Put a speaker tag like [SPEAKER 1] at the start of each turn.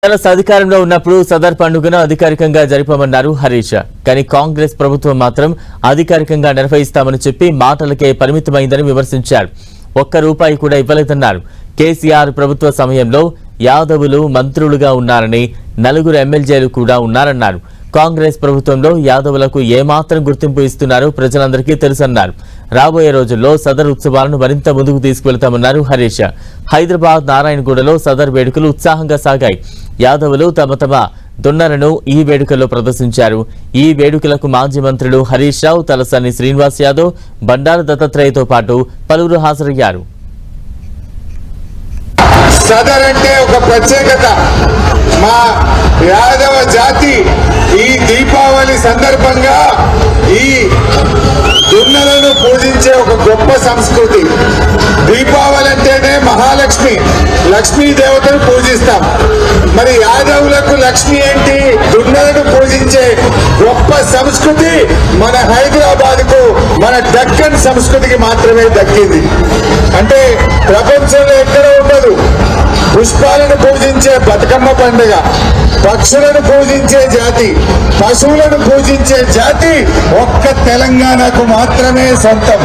[SPEAKER 1] TRS అధికారంలో ఉన్నప్పుడు సదర్ పండుగను అధికారికంగా జరిపామన్నారు హరీష్. కానీ కాంగ్రెస్ ప్రభుత్వం మాత్రం అధికారికంగా నిర్వహిస్తామని చెప్పి మాటలకే పరిమితమైందని విమర్శించారు. ₹1 కూడా ఇవ్వలేదన్నారు. కేసీఆర్ ప్రభుత్వ సమయంలో యాదవులు మంత్రులుగా ఉన్నారని, 4 ఎమ్మెల్యేలు కూడా ఉన్నారన్నారు. కాంగ్రెస్ ప్రభుత్వంలో యాదవులకు ఏమాత్రం గుర్తింపు ఇస్తున్నారో ప్రజలందరికీ తెలుసన్నారు. రాబోయే రోజుల్లో సదర్ ఉత్సవాలను మరింత ముందుకు తీసుకువెళ్తామన్నారు హరీష్. హైదరాబాద్ నారాయణగూడలో సదర్ వేడుకలు ఉత్సాహంగా సాగాయి. యాదవులు తమ దున్నలను ఈ వేడుకల్లో ప్రదర్శించారు. ఈ వేడుకలకు మాజీ మంత్రులు హరీష్ రావు, తలసాని శ్రీనివాస్ యాదవ్, బండారు దత్తాత్రేయతో పాటు పలువురు హాజరయ్యారు.
[SPEAKER 2] సదర్ అంటే ఒక ప్రత్యేకత. మా యాదవ జాతి ఈ దీపావళి సందర్భంగా ఈ దున్నలను పూజించే ఒక గొప్ప సంస్కృతి. దీపావళి అంటేనే మహాలక్ష్మి, లక్ష్మీ దేవతను పూజిస్తాం. మరి యాదవులకు లక్ష్మి ఏంటి? దున్నలను పూజించే గొప్ప సంస్కృతి మన హైదరాబాద్ కు, మన దక్కన్ సంస్కృతికి మాత్రమే దక్కింది. అంటే ప్రపంచంలో ఎక్కడ ఉండదు. పుష్పాలను పూజించే బతుకమ్మ పండుగ, పక్షులను పూజించే జాతి, పశువులను పూజించే జాతి ఒక్క తెలంగాణకు మాత్రమే సొంతం.